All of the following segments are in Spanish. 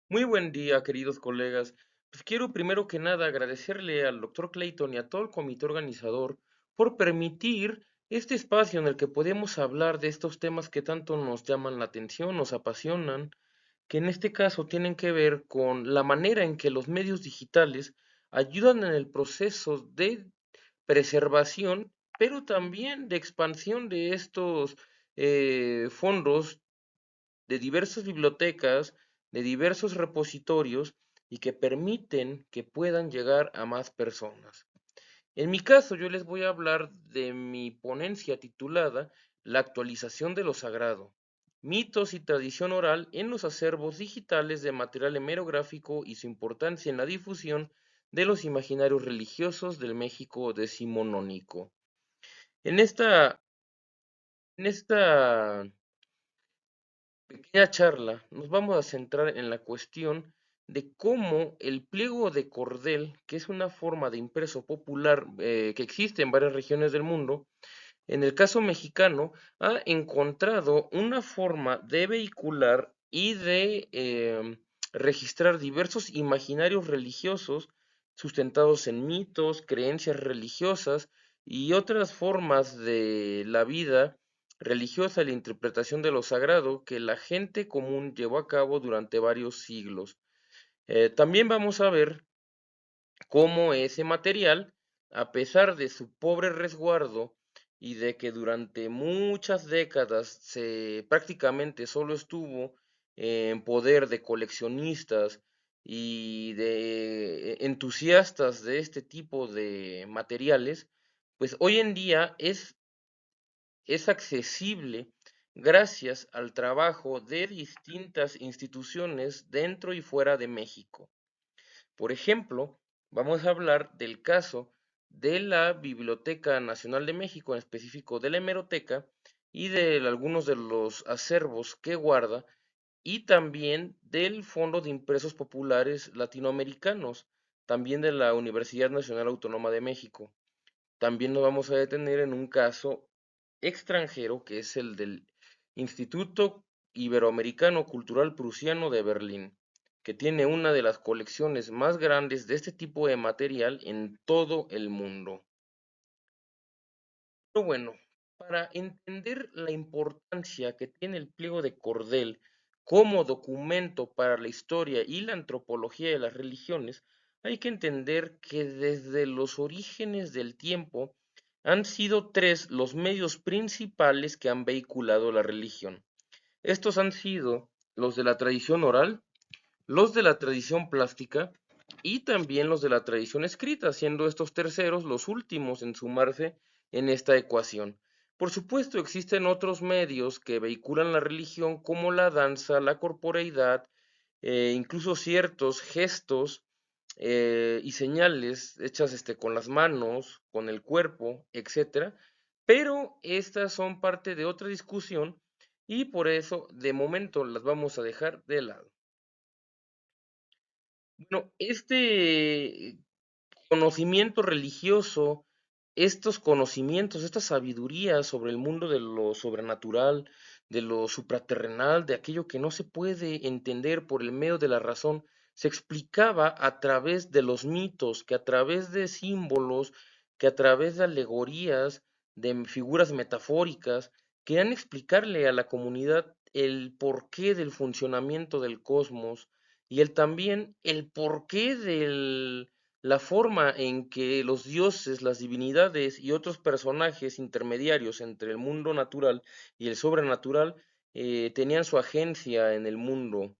Muy buen día, queridos colegas. Pues quiero primero que nada agradecerle al doctor Clayton y a todo el comité organizador por permitir este espacio en el que podemos hablar de estos temas que tanto nos llaman la atención, nos apasionan, que en este caso tienen que ver con la manera en que los medios digitales ayudan en el proceso de preservación, pero también de expansión de estos fondos de diversas bibliotecas, de diversos repositorios y que permiten que puedan llegar a más personas. En mi caso, yo les voy a hablar de mi ponencia titulada La actualización de lo sagrado, mitos y tradición oral en los acervos digitales de material hemerográfico y su importancia en la difusión de los imaginarios religiosos del México decimonónico. En esta, en esta pequeña charla nos vamos a centrar en la cuestión de cómo el pliego de cordel, que es una forma de impreso popular que existe en varias regiones del mundo, en el caso mexicano ha encontrado una forma de vehicular y de registrar diversos imaginarios religiosos sustentados en mitos, creencias religiosas y otras formas de la vida religiosa y la interpretación de lo sagrado que la gente común llevó a cabo durante varios siglos. También vamos a ver cómo ese material, a pesar de su pobre resguardo y de que durante muchas décadas prácticamente solo estuvo en poder de coleccionistas y de entusiastas de este tipo de materiales, pues hoy en día es accesible gracias al trabajo de distintas instituciones dentro y fuera de México. Por ejemplo, vamos a hablar del caso de la Biblioteca Nacional de México, en específico de la Hemeroteca, y de algunos de los acervos que guarda, y también del Fondo de Impresos Populares Latinoamericanos, también de la Universidad Nacional Autónoma de México. También nos vamos a detener en un caso extranjero que es el del Instituto Iberoamericano Cultural Prusiano de Berlín, que tiene una de las colecciones más grandes de este tipo de material en todo el mundo. Pero bueno, para entender la importancia que tiene el pliego de cordel como documento para la historia y la antropología de las religiones, hay que entender que desde los orígenes del tiempo han sido tres los medios principales que han vehiculado la religión. Estos han sido los de la tradición oral, los de la tradición plástica y también los de la tradición escrita, siendo estos terceros los últimos en sumarse en esta ecuación. Por supuesto, existen otros medios que vehiculan la religión como la danza, la corporeidad, incluso ciertos gestos y señales hechas con las manos, con el cuerpo, etcétera, pero estas son parte de otra discusión y por eso de momento las vamos a dejar de lado. Bueno, este conocimiento religioso, estos conocimientos, esta sabiduría sobre el mundo de lo sobrenatural, de lo supraterrenal, de aquello que no se puede entender por el medio de la razón, se explicaba a través de los mitos, que a través de símbolos, que a través de alegorías, de figuras metafóricas, querían explicarle a la comunidad el porqué del funcionamiento del cosmos y el también el porqué de la forma en que los dioses, las divinidades y otros personajes intermediarios entre el mundo natural y el sobrenatural tenían su agencia en el mundo.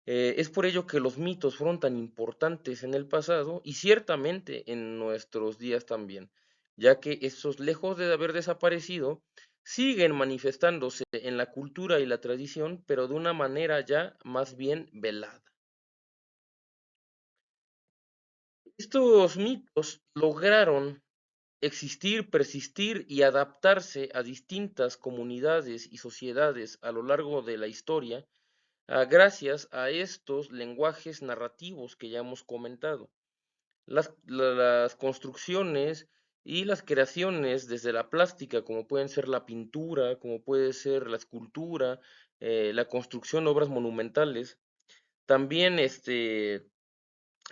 Es por ello que los mitos fueron tan importantes en el pasado y ciertamente en nuestros días también, ya que estos, lejos de haber desaparecido, siguen manifestándose en la cultura y la tradición, pero de una manera ya más bien velada. Estos mitos lograron existir, persistir y adaptarse a distintas comunidades y sociedades a lo largo de la historia, gracias a estos lenguajes narrativos que ya hemos comentado. Las construcciones y las creaciones desde la plástica, como pueden ser la pintura, como puede ser la escultura, la construcción de obras monumentales, También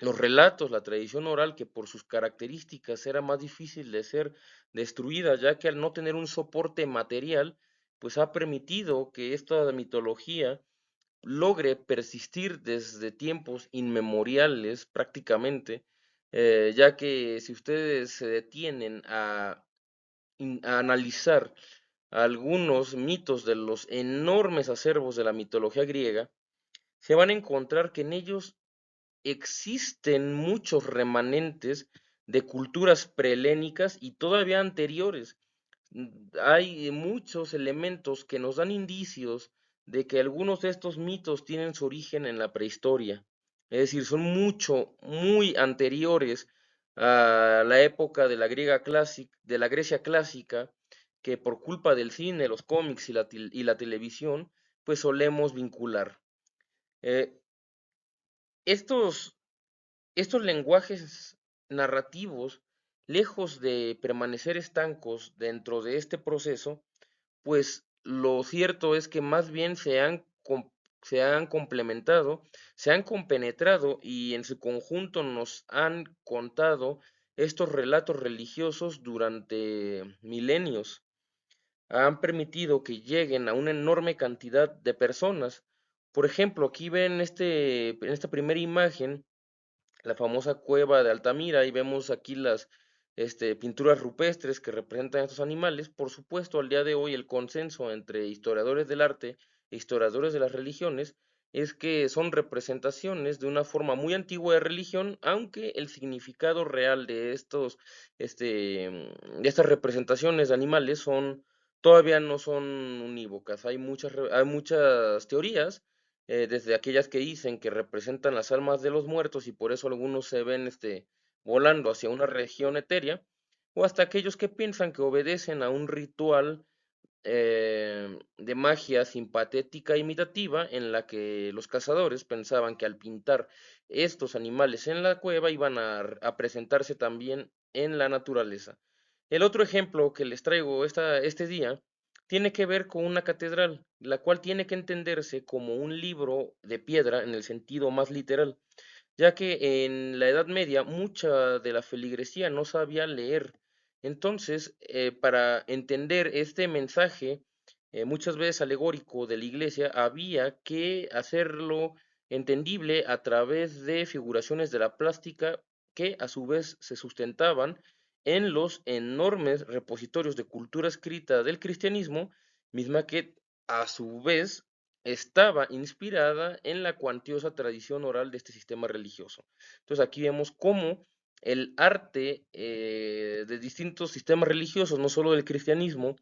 los relatos, la tradición oral, que por sus características era más difícil de ser destruida, ya que al no tener un soporte material, pues ha permitido que esta mitología logre persistir desde tiempos inmemoriales prácticamente, ya que si ustedes se detienen a analizar algunos mitos de los enormes acervos de la mitología griega, se van a encontrar que en ellos existen muchos remanentes de culturas prehelénicas y todavía anteriores. Hay muchos elementos que nos dan indicios de que algunos de estos mitos tienen su origen en la prehistoria. Es decir, son muy anteriores a la época de la de la Grecia clásica, que por culpa del cine, los cómics y la televisión, pues solemos vincular. Eh, estos estos lenguajes narrativos, lejos de permanecer estancos dentro de este proceso, pues lo cierto es que más bien se han complementado, se han compenetrado y en su conjunto nos han contado estos relatos religiosos durante milenios. Han permitido que lleguen a una enorme cantidad de personas. Por ejemplo, aquí ven en esta primera imagen la famosa cueva de Altamira y vemos aquí las pinturas rupestres que representan estos animales. Por supuesto, al día de hoy el consenso entre historiadores del arte e historiadores de las religiones es que son representaciones de una forma muy antigua de religión, aunque el significado real de de estas representaciones de animales todavía no son unívocas. Hay muchas teorías, desde aquellas que dicen que representan las almas de los muertos y por eso algunos se ven volando hacia una región etérea, o hasta aquellos que piensan que obedecen a un ritual de magia simpatética imitativa en la que los cazadores pensaban que al pintar estos animales en la cueva iban a presentarse también en la naturaleza. El otro ejemplo que les traigo este día tiene que ver con una catedral, la cual tiene que entenderse como un libro de piedra en el sentido más literal, ya que en la Edad Media mucha de la feligresía no sabía leer. Entonces, para entender este mensaje, muchas veces alegórico de la iglesia, había que hacerlo entendible a través de figuraciones de la plástica que a su vez se sustentaban en los enormes repositorios de cultura escrita del cristianismo, misma que a su vez estaba inspirada en la cuantiosa tradición oral de este sistema religioso. Entonces aquí vemos cómo el arte de distintos sistemas religiosos, no solo del cristianismo,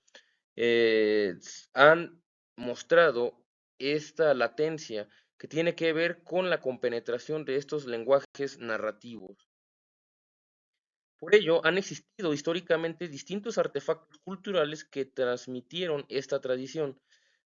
han mostrado esta latencia que tiene que ver con la compenetración de estos lenguajes narrativos. Por ello, han existido históricamente distintos artefactos culturales que transmitieron esta tradición,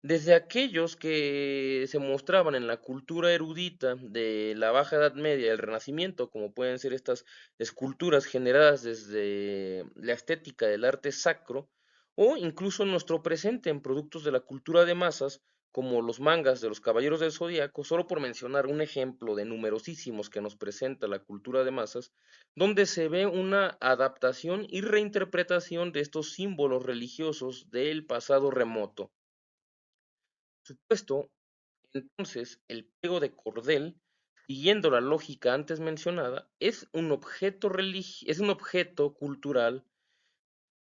desde aquellos que se mostraban en la cultura erudita de la Baja Edad Media y el Renacimiento, como pueden ser estas esculturas generadas desde la estética del arte sacro, o incluso en nuestro presente en productos de la cultura de masas, como los mangas de los Caballeros del Zodíaco, solo por mencionar un ejemplo de numerosísimos que nos presenta la cultura de masas, donde se ve una adaptación y reinterpretación de estos símbolos religiosos del pasado remoto. Por supuesto, entonces, el pliego de cordel, siguiendo la lógica antes mencionada, es un objeto cultural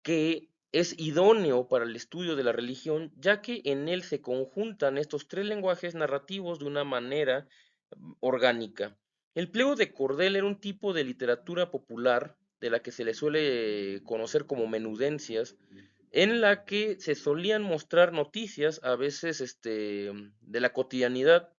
que es idóneo para el estudio de la religión, ya que en él se conjuntan estos tres lenguajes narrativos de una manera orgánica. El pliego de cordel era un tipo de literatura popular, de la que se le suele conocer como menudencias, en la que se solían mostrar noticias, a veces de la cotidianidad,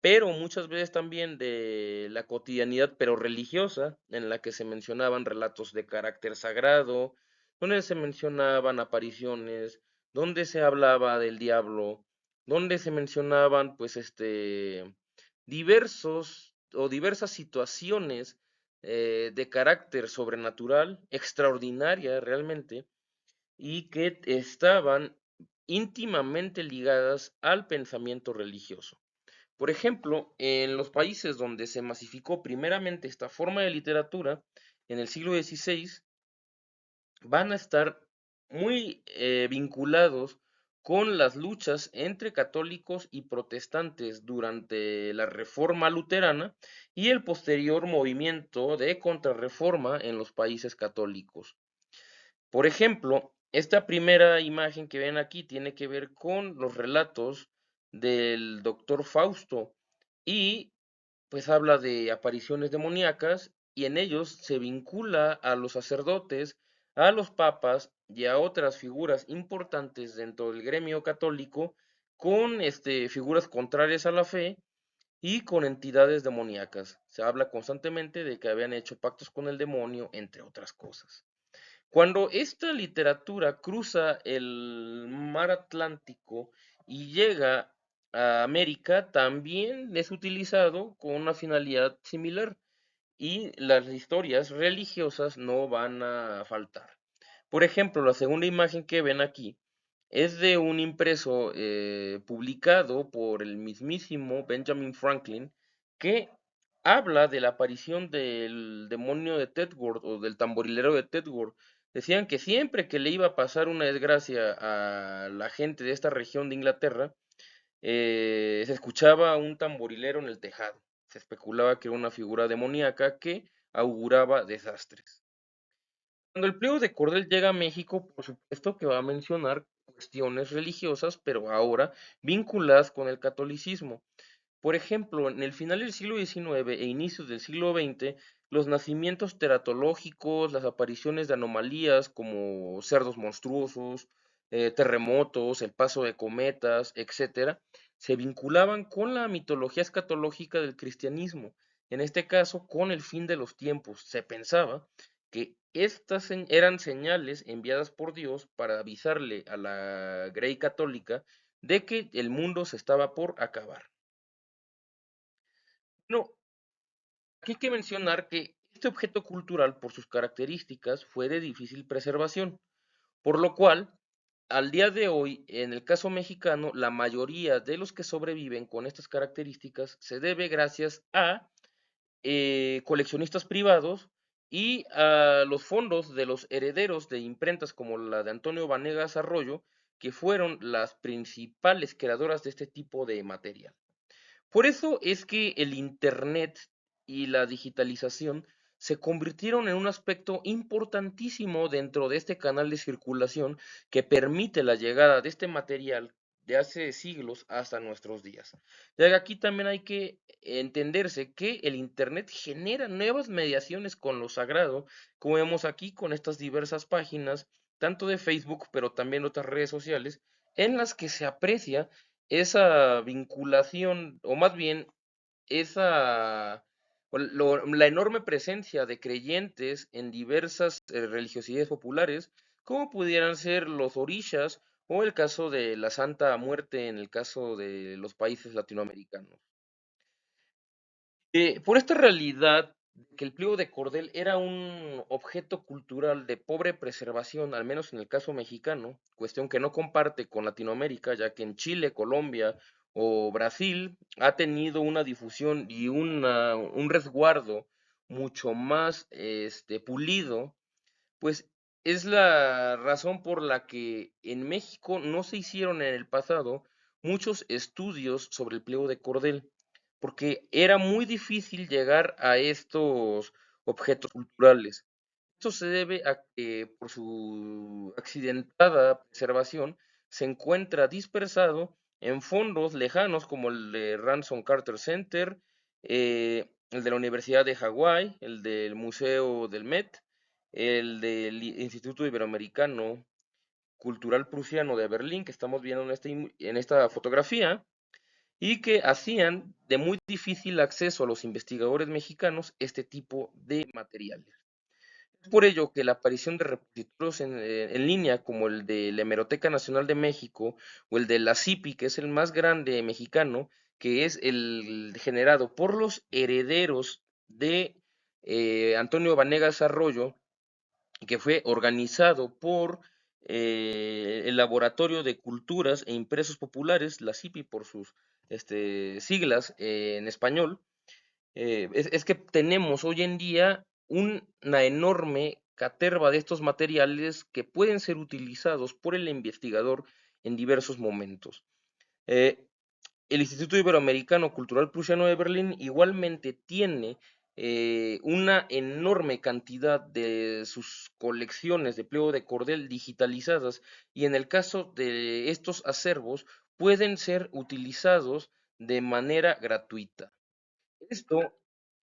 pero muchas veces también de la cotidianidad, pero religiosa, en la que se mencionaban relatos de carácter sagrado, donde se mencionaban apariciones, donde se hablaba del diablo, donde se mencionaban, pues, diversas situaciones de carácter sobrenatural, extraordinaria realmente, y que estaban íntimamente ligadas al pensamiento religioso. Por ejemplo, en los países donde se masificó primeramente esta forma de literatura, en el siglo XVI, van a estar muy vinculados con las luchas entre católicos y protestantes durante la Reforma Luterana y el posterior movimiento de contrarreforma en los países católicos. Por ejemplo, esta primera imagen que ven aquí tiene que ver con los relatos del doctor Fausto y pues habla de apariciones demoníacas y en ellos se vincula a los sacerdotes, a los papas y a otras figuras importantes dentro del gremio católico con figuras contrarias a la fe y con entidades demoníacas. Se habla constantemente de que habían hecho pactos con el demonio, entre otras cosas. Cuando esta literatura cruza el mar Atlántico y llega a América, también es utilizado con una finalidad similar y las historias religiosas no van a faltar. Por ejemplo, la segunda imagen que ven aquí es de un impreso publicado por el mismísimo Benjamin Franklin que habla de la aparición del demonio de Tedworth o del tamborilero de Tedworth. Decían que siempre que le iba a pasar una desgracia a la gente de esta región de Inglaterra, se escuchaba un tamborilero en el tejado. Se especulaba que era una figura demoníaca que auguraba desastres. Cuando el pliego de cordel llega a México, por supuesto que va a mencionar cuestiones religiosas, pero ahora vinculadas con el catolicismo. Por ejemplo, en el final del siglo XIX e inicios del siglo XX, los nacimientos teratológicos, las apariciones de anomalías como cerdos monstruosos, terremotos, el paso de cometas, etcétera, se vinculaban con la mitología escatológica del cristianismo. En este caso, con el fin de los tiempos. Se pensaba que estas eran señales enviadas por Dios para avisarle a la Grey católica de que el mundo se estaba por acabar. No, aquí hay que mencionar que este objeto cultural, por sus características, fue de difícil preservación, por lo cual, al día de hoy, en el caso mexicano, la mayoría de los que sobreviven con estas características se debe gracias a coleccionistas privados y a los fondos de los herederos de imprentas como la de Antonio Vanegas Arroyo, que fueron las principales creadoras de este tipo de material. Por eso es que el Internet y la digitalización se convirtieron en un aspecto importantísimo dentro de este canal de circulación que permite la llegada de este material de hace siglos hasta nuestros días. Ya que aquí también hay que entenderse que el Internet genera nuevas mediaciones con lo sagrado, como vemos aquí con estas diversas páginas, tanto de Facebook, pero también otras redes sociales, en las que se aprecia esa vinculación, o más bien esa, la enorme presencia de creyentes en diversas religiosidades populares, como pudieran ser los orishas o el caso de la Santa Muerte en el caso de los países latinoamericanos. Por esta realidad de que el pliego de cordel era un objeto cultural de pobre preservación, al menos en el caso mexicano, cuestión que no comparte con Latinoamérica, ya que en Chile, Colombia o Brasil ha tenido una difusión y un resguardo mucho más pulido, pues es la razón por la que en México no se hicieron en el pasado muchos estudios sobre el pliego de cordel, porque era muy difícil llegar a estos objetos culturales. Esto se debe a que por su accidentada preservación se encuentra dispersado en fondos lejanos como el de Ransom Carter Center, el de la Universidad de Hawái, el del Museo del Met, el del Instituto Iberoamericano Cultural Prusiano de Berlín, que estamos viendo en esta fotografía, y que hacían de muy difícil acceso a los investigadores mexicanos este tipo de materiales. Es por ello que la aparición de repositorios en línea como el de la Hemeroteca Nacional de México o el de la CIPI, que es el más grande mexicano, que es el generado por los herederos de Antonio Vanegas Arroyo, que fue organizado por el Laboratorio de Culturas e Impresos Populares, la CIPI por sus siglas en español, es que tenemos hoy en día una enorme caterva de estos materiales que pueden ser utilizados por el investigador en diversos momentos. Eh, el Instituto Iberoamericano Cultural Prusiano de Berlín igualmente tiene una enorme cantidad de sus colecciones de pliego de cordel digitalizadas, y en el caso de estos acervos pueden ser utilizados de manera gratuita. Esto,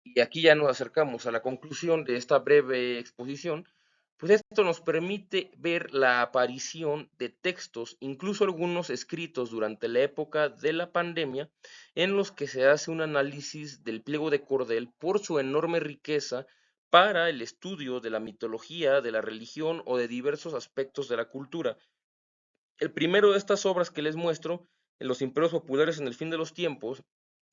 y aquí ya nos acercamos a la conclusión de esta breve exposición, pues esto nos permite ver la aparición de textos, incluso algunos escritos durante la época de la pandemia, en los que se hace un análisis del pliego de cordel por su enorme riqueza para el estudio de la mitología, de la religión o de diversos aspectos de la cultura. El primero de estas obras que les muestro, en los imperios populares en el fin de los tiempos,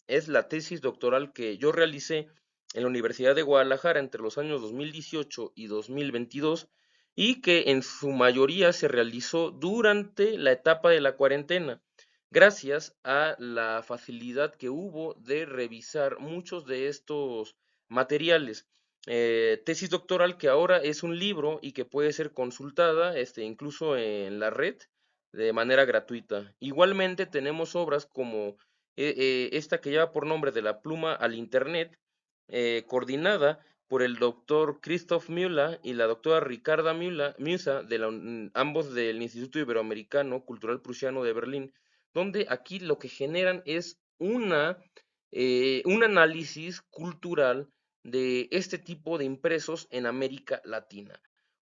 es la tesis doctoral que yo realicé en la Universidad de Guadalajara entre los años 2018 y 2022, y que en su mayoría se realizó durante la etapa de la cuarentena, gracias a la facilidad que hubo de revisar muchos de estos materiales. Tesis doctoral que ahora es un libro y que puede ser consultada incluso en la red de manera gratuita. Igualmente tenemos obras como esta que lleva por nombre De la pluma al Internet, coordinada por el doctor Christoph Müller y la doctora Ricarda Musa, ambos del Instituto Iberoamericano Cultural Prusiano de Berlín, donde aquí lo que generan es un análisis cultural de este tipo de impresos en América Latina.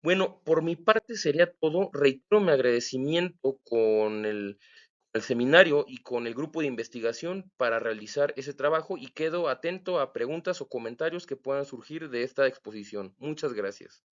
Bueno, por mi parte sería todo. Reitero mi agradecimiento con el seminario y con el grupo de investigación para realizar ese trabajo, y quedo atento a preguntas o comentarios que puedan surgir de esta exposición. Muchas gracias.